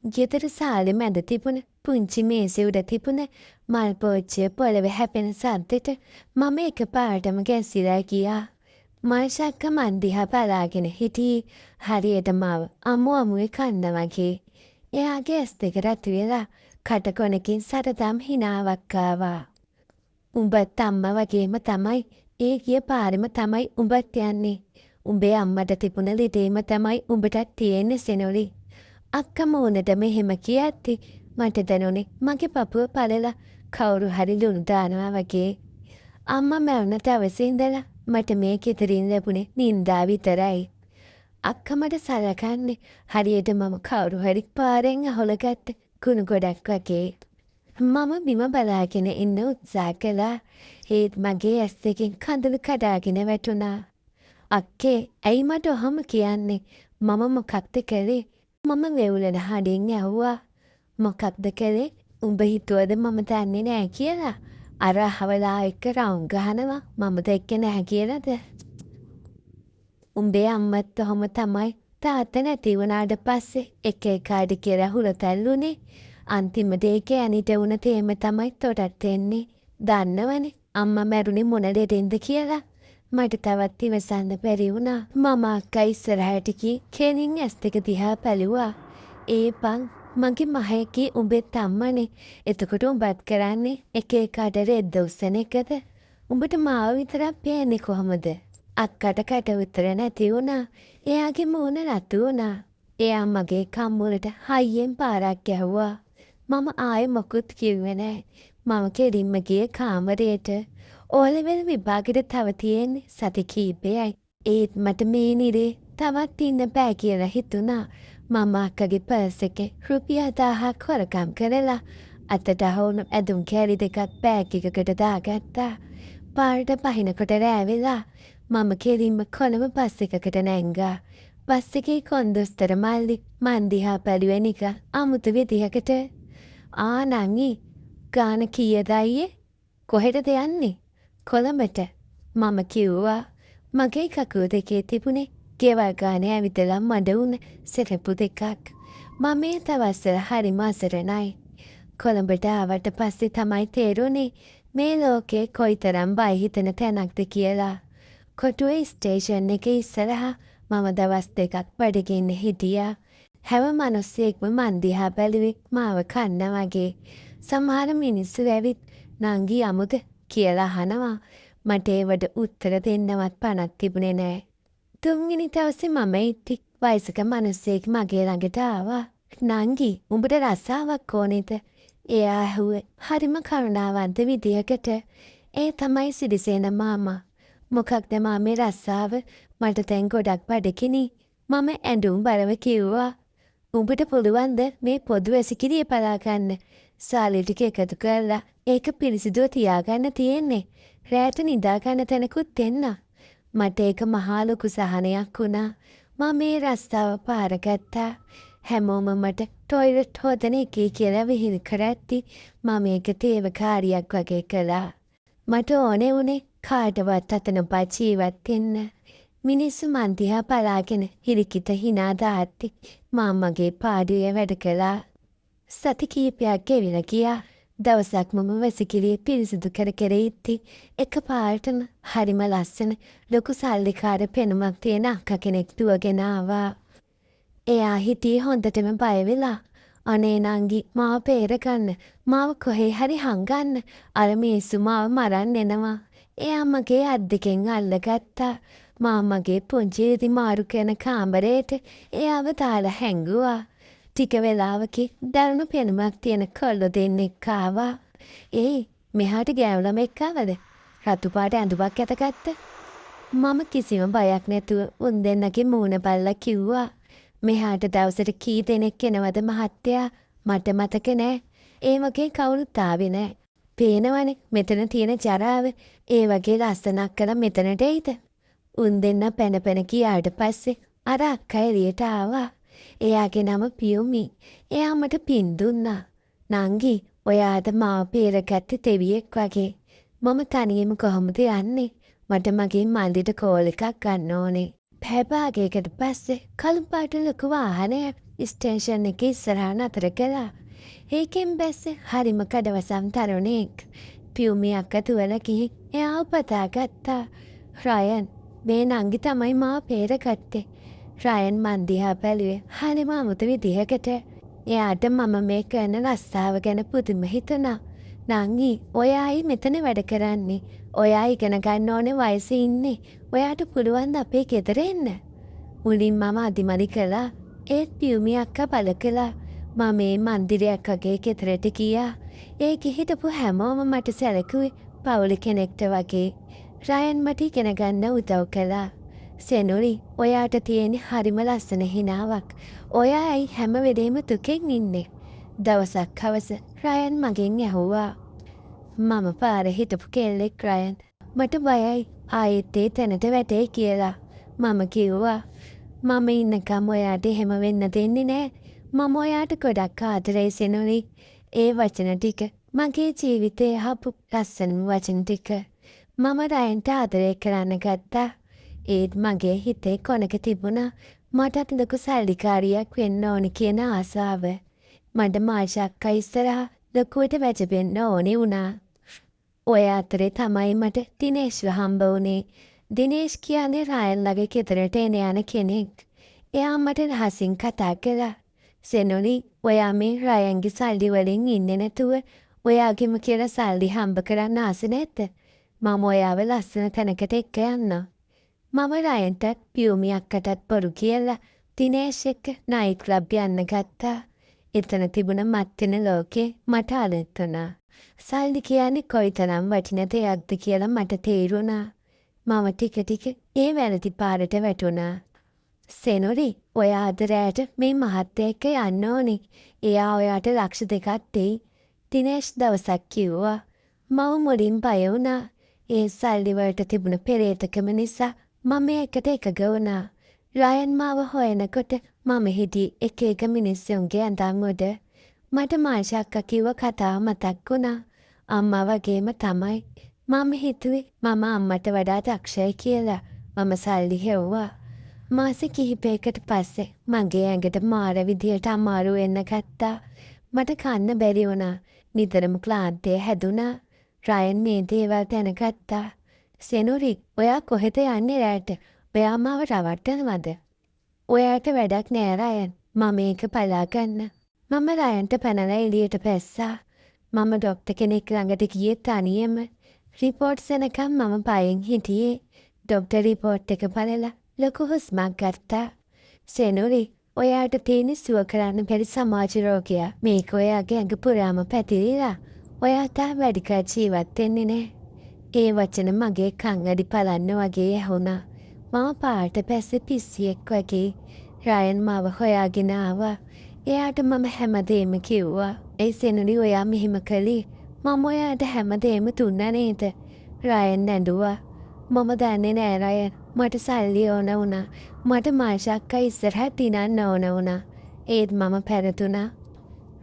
ගෙදර සාලෙ මැද තිබුණ පුංචි මේසෙ උඩ තිබුණ මල් පෝච්චිය පොළවේ හැපෙන සද්දෙට මම එකපාරටම ගැස්සිලා ගියා. මල්ෂක්ක මන් දිහා බලාගෙන හිටියේ හරියට මාව අමු අමුවේ කන්න වගේ. එයාගේ ඇස් දෙක රතු වෙලා කටකොනකින් සරදම් හිනාවක් ආවා. උඹත් අම්මා වගේම තමයි. ඒ ගිය පාරෙම තමයි උඹත් යන්නේ. උඹේ අම්මට තිබුණ ලිදේම තමයි උඹටත් තියෙන්නේ සෙනොලි. අක්කා මූණට මෙහෙම කියද්දි මට දැනුනේ මගේ පපුව පළලා කවුරු හරි ලුණු දානවා වගේ. අම්මා මැරුණ දවසේ ඉඳලා මට මේ ගෙදරින් ලැබුණේ නින්දා විතරයි. අක්කා මට සලකන්නේ හරියට මම කවුරු හරි පාරෙන් අහුලගත්ත කුණු ගොඩක් වගේ. මම බිම බලාගෙන ඉන්න උත්සාහ කළා. ඒත් මගේ ඇස් දෙකෙන් කඳුළු කඩාගෙන වැටුණා. අක්කේ ඇයි මට ඔහොම කියන්නේ? මම මොකක්ද කළේ? මම වෙවුලන හඬින් ඇහුවා. මොකක්ද කළේ? උඹ හිතුවද මම දන්නේ නෑ කියලා? අර අහවලා එක්ක රවුම් ගහනවා මම දැක්කේ නෑ කියලාද? උඹේ අම්මත් ඔහොම තමයි. තාත්තා නැති වුණාට පස්සේ එක එකාට කියලා හුලතැල්ලුනේ. අන්තිමට ඒක ඇනිට වුණ තේම තමයි තොටත් එන්නේ. දන්නවනේ අම්මා මැරුණේ මොන ලෙඩෙන්ද කියලා. මට තවත් ඉවසන්න බැරි වුණා. මම අක්කා ඉස්සරහට ගිහින් කෙලින් ඇස් දෙක දිහා බැලුවා. ඒපන් මගේ මහේකී උඹේ අම්මනේ. එතකොට උඹත් කරන්නේ එක එකාට රෙද්ද උස්සන එකද? උඹට මාව විතරක් පේන්නේ කොහමද? අක්කට කට උතර නැති වුණා. එයාගේ මූණ රතු වුණා. එයා මගේ කම්මුලට හයියෙන් පාරක් ගැහුවා. මම ආයෙ මොකුත් කිව්වේ නෑ. මම කෙලින්ම ගියේ කාමරයට. ඕලෙවල් විභාගෙට තව තියෙන්නේ සති කීපයයි. ඒත් මට මේ නිරේ තවත් ඉන්න බෑ කියලා හිතුණා. මම අක්කගේ පර්ස් එකේ රුපියල් 1000ක් හොරකම් කරලා අතට හවුණු ඇඳුම් කෑලි දෙකක් බෑග් එකකට දාගත්තා. පාරට පහිනකොට රෑ වෙලා මම කෙලින්ම කොළඹ බස් එකකට නැංගා. බස් එකේ කොන්දොස්තර මල්ලි මන් දිහා බැලුවේ නිකන් අමුතු විදිහකට. නංගි ගාන කීයද අයියේ? කොහෙටද යන්නේ? කොළඹට. මම කිව්වා. මගේ කකුල් දෙකේ තිබුණේ ගෙවල් ගානේ ඇවිදලා මඩ වුණ සෙරප්පු දෙකක්. මම මේ දවස්වල හරිම අසරණයි. කොළඹට ආවට පස්සේ තමයි තේරුනේ මේ ලෝකේ කොයිතරම් බය හිතෙන තැනක්ද කියලා. කොටුවේ ස්ටේෂන් එකේ ඉස්සරහා මම දවස් දෙකක් බඩගින්න හිටියා. හැම මිනිස්සෙක්ම මන් දිහා බැලුවේ මාව කන්න වගේ. සමහර මිනිස්සු ඇවිත් නංගි අමුද කියලා අහනවා. මට ඒවට උත්තර දෙන්නවත් පණක් තිබුණේ නෑ. තුන්වෙනි දවසේ මම ඉති වයසක මිනිස්සෙක් මගේ ළඟට ආවා. නංගි උඹට රස්සාවක් ඕනේද? එයා ඇහුවේ හරිම කරුණාවන්ත විදියකට. ඒ තමයි සිරිසේන මාමා. මොකක්ද මාමේ රස්සාව? මට දැන් ගොඩක් බඩගිනි. මම ඇඬුම් බරව කිව්වා. උඹට පුළුවන්ද මේ පොදු වැසිකිළිය බලා ගන්න? සාලි ටික එකතු කරලා ඒක පිරිසිදුව තියාගන්න තියෙන්නේ. රෑට නිදා ගන්න තැනකුත් දෙන්න. මට ඒක මහා ලොකු සහනයක් වුණා. මම මේ රස්සාව පාරගත්තා. හැමෝම මට ටොයිලට් හොදන එකේ කියලා විහිළු කරද්දි මම ඒක තේවකාරියක් වගේ කළා. මට ඕනේ වුණේ කාටවත් අත නොපා ජීවත් වෙන්න. මිනිස්සු මන් දිහා බලාගෙන හිරිකිත හිනා දාද්දි මම මගේ පාඩුවේ වැඩ කළා. සති කීපයක් ගෙවිලා ගියා. දවසක් මම වැසිකිළිය පිරිසිදු කර කර ඉද්දි එකපාරටම හරිම ලස්සන ලොකු සල්ලිකාර පෙනුමක් තියෙන අක්කා කෙනෙක් දුවගෙන ආවා. එයා හිටියේ හොඳටම බය වෙලා. අනේ නංගි මාව පේරගන්න. මාව කොහේ හරි හංගන්න. අර මිනිස්සු මාව මරන්න එනවා. එයා මගේ අත් දෙකෙන් අල්ලගත්තා. මගේ පුංචි ඉදි මාරු කරන කාමරේට එයාව දාලා හැංගුවා. ටික වෙලාවකින් දරුණු පෙනුමක් තියෙන කොල්ලෝ දෙන්නෙක් ආවා. මෙහාට ගෑවුලම එක්කාවද? රතු පාට ඇඳුමක් ඇතගත්ත? මම කිසිම බයක් නැතුව උන් දෙන්නගේ මූණ බලලා කිව්වා. මෙහාට දවසට කී දෙනෙක් එනවද මහත්තයා? මට මතක නෑ. ඒ වගේ කවුරුත් ආවේ නෑ. පේනවනේ මෙතන තියෙන ජරාව. ඒ වගේ ලස්සනක් කළා මෙතනට එයිද? උන් දෙන්න පැන ගියාට පස්සේ අර අක්කා එළියට ආවා. එයාගේ නම පියුමි. එයා මට පින් දුන්නා. නංගි ඔයාද මාව පේරගත්ත දෙවියෙක් වගේ. මම තනියම කොහොමද යන්නේ? මට මගේ මල්ලිට කෝල් එකක් ගන්න ඕනේ. පැය භාගයකට පස්සේ කළු පාට ලොකු වාහනයක් ස්ටේෂන් එක ඉස්සරහා නතර කළා. ඒකෙන් බැස්සේ හරිම කඩවසම් තරුණයෙක්. පියුමි අක්කා තුවල ගිහින් එයාව පතා ගත්තා. රයන් මේ නංගි තමයි මාව පේරගත්තේ. රයන් මන් දිහා බැලුවේ හරිම අමුතු විදිහකට. එයාට මම මේ කරන රස්සාව ගැන පුදුම හිතුණා. නංගි ඔයායි මෙතන වැඩ කරන්නේ. ඔයා ඉගෙන ගන්න ඕනේ වයසේ ඉන්නේ. ඔයාට පුළුවන් ද අපේ ගෙදර එන්න? මුලින් මම අදිමදි කළා. ඒත් පියුමි අක්කා බල කළා. මම මේ මන්දිරයක් වගේ ගෙදරට ගියා. ඒ හිටපු හැමෝම මට සැලකුවේ පවුල කෙනෙක්ට වගේ. රයන් මට ඉගෙන ගන්න උදව් කළා. සෙනුරි ඔයාට තියෙන හරිම ලස්සන හිනාවක්. ඔයා ඇයි හැම වෙලේම දුකෙන් ඉන්නේ? දවසක් හවස රයන් මගෙන් ඇහුවා. මම පාරේ හිටපු කෙල්ලෙක් රයන්. මට බයයි ආයෙත් ඒ තැනට වැටේ කියලා. මම කිව්වා මම ඉන්නකම් ඔයාට එහෙම වෙන්න දෙන්නේ නෑ. මම ඔයාට ගොඩක් ආදරේ සෙනුරි. ඒ වචන ටික මගේ ජීවිතේ හපු ලස්සනම වචන ටික. මම රයන්ට ආදරේ කරන්න ගත්තා. ඒත් මගේ හිතේ කොනක තිබුණා මටත් ලොකු සල්ලිකාරියක් වෙන්න ඕනි කියන ආසාව. මට මාෂක්කා ඉස්සරහා ලොකුවට වැජබෙන්න ඕනි වුණා. ඔය අතරේ තමයි මට දිනේෂ්ව හම්බ වුණේ. දිනේෂ් කියන්නේ රයන් ළඟ ගෙදරට එන යන කෙනෙක්. එයා මට රහසින් කතා කළා. සෙනුනි ඔයා මේ රයන්ගේ සල්ලි වලින් ඉන්නේ නැතුව ඔයාගෙම කියලා සල්ලි හම්බ කරන්න ආස නැද්ද? මම ඔයාව ලස්සන තැනකට එක්ක යන්නම්. මම රයන්ටත් පියුමි අක්කටත් බොරු කියලා දිනේෂ් එක්ක නයිට් ක්ලබ් යන්න ගත්තා. එතන තිබුණ මත්වෙන ලෝකේ මට අලුත් වුණා. සල්ලි කියන්නේ කොයිතරම් වටින දෙයක්ද කියලා මට තේරුණා. මම ටික ටික ඒ වැරදි පාරට වැටුණා. සෙනුරි ඔයා අද රෑට මේ මහත්තයා එක්ක යන්න ඕනේ. එයා ඔයාට ලක්ෂ 2ක් දෙයි. දිනේෂ් දවසක් කිව්වා. මම මුලින් බය වුණා. ඒ සල්ලි වලට තිබුණ පෙරේතකම නිසා මම ඒකට එකග වුණා. රයන් මාව හොයනකොට මම හිටියේ එක එක මිනිස්සුන්ගේ ඇඳන් උඩ. මට මාෂක්කා කිව්ව කතාව මතක් වුණා. අම්මා වගේම තමයි. මම හිතුවේ මම අම්මට වඩා දක්ෂයි කියලා. මම සල්ලි හෙව්වා. මාස කිහිපයකට පස්සේ මගේ ඇඟට මාර විදියට අමාරු වෙන්න ගත්තා. මට කන්න බැරි වුණා. නිතරම ක්ලාන්තය හැදුනා. රයන් මේ දේවල් දැනගත්තා. සෙනුරි ඔයා කොහෙද යන්නේ රැට? ඔයා මාව රවට්ටනවද? ඔයාට වැඩක් නෑ රයන්. මම ඒක බලා ගන්න. මම රයන්ට පැනලා එළියට පැස්සා. මම ඩොක්ටර් කෙනෙක් ළඟට ගියේ තනියම. රිපෝට්ස් එනකම් මම බයෙන් හිටියේ. ඩොක්ටර් රිපෝට් එක බලලා ලොකු හුස්මක් ගත්තා. සෙනුරි ඔයාට තියෙන සුව කරන්න බැරි සමාජ රෝගයක්. මේක ඔයාගේ ඇඟ පුරාම පැතිරිලා. ඔයා තාම වැඩිකල් ජීවත් වෙන්නේ නෑ. ඒ වචන මගේ කන් අඩි පලන්න වගේ ඇහුණා. මම පාට පැස්සේ පිස්සියෙක් වගේ. රයන් මාව හොයාගෙන ආවා. එයාට මම හැමදේම කිව්වා. ඒ සෙනුරි ඔයා මෙහෙම කළේ. මම ඔයාට හැමදේම දුන්නා නේද? රයන් ඇඬුවා. මම දන්නේ නෑ රයන්. මට සල්ලි ඕන වුණා. මට මාෂක්කා ඉස්සරහ දිනන්න ඕන වුණා. ඒත් මම පැරතුණා.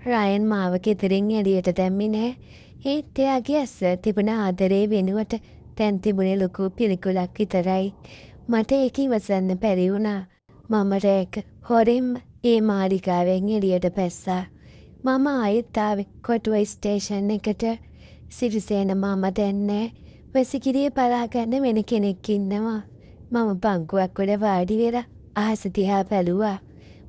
රයන් මාව ගෙදරින් එළියට දැම්මේ නෑ. ඒත් එයාගේ ඇස තිබුණ ආදරේ වෙනුවට දැන් තිබුණේ ලොකු පිළිකුලක් විතරයි. මට ඒක ඉවසන්න බැරි වුණා. මම රෑක හොරෙන්ම ඒ මාලිගාවෙන් එළියට පැස්සා. මම ආයෙත් ආවේ කොටුව ස්ටේෂන් එකට. සිරිසේන මම දැන් නෑ. වැසිකිළිය බලාගන්න වෙන කෙනෙක් ඉන්නවා. මම බංකුවක් උඩ වාඩි වෙලා අහස දිහා බැලුවා.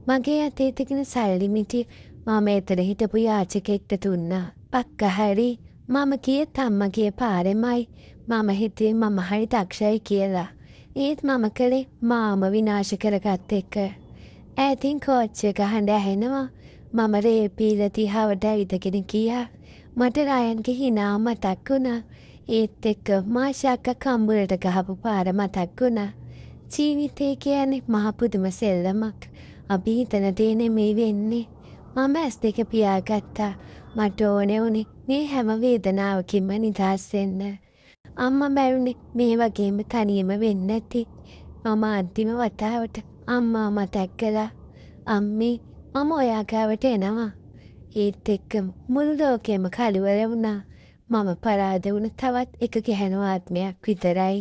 මගේ අතේ තිබෙන සල්ලි මිටි මම එතන හිටපු යාචකෙක්ට දුන්නා. පක්ක හරි මම කියෙත් අම්මගේ පාරෙමයි. මම හිතුවේ මම හරි දක්ෂයි කියලා. ඒත් මම කළේ මාම විනාශ කරගත් එක. ඈතින් කෝච්චිය ගහන්න ඇහෙනවා. මම රේල් පීල දිහාවට ඇවිදගෙන ගියා. මට රයන්ගේ හිනාව මතක් වුණා. ඒත් එක්ක මාෂක්කා කම්බුලට ගහපු පාර මතක් වුණා. ජීවිතේ කියන්නේ මහ පුදුම සෙල්ලමක්. අපි හිතන දේ නෙමෙයි වෙන්නේ. මම ඇස් දෙක පියාගත්තා. මට ඕනේ වුණේ මේ හැම වේදනාවකින්ම නිදහස් වෙන්න. අම්මා මැරුණේ මේ වගේම තනියම වෙන්නේ නැති. මම අන්තිම වතාවට අම්මා මතක් කළා. අම්මේ මම ඔයා ගාවට එනවා. ඒත් එක්කම මුළු ලෝකෙම කලවර වුණා. මම පරාද වුණ තවත් එක ගැහැණු ආත්මයක් විතරයි.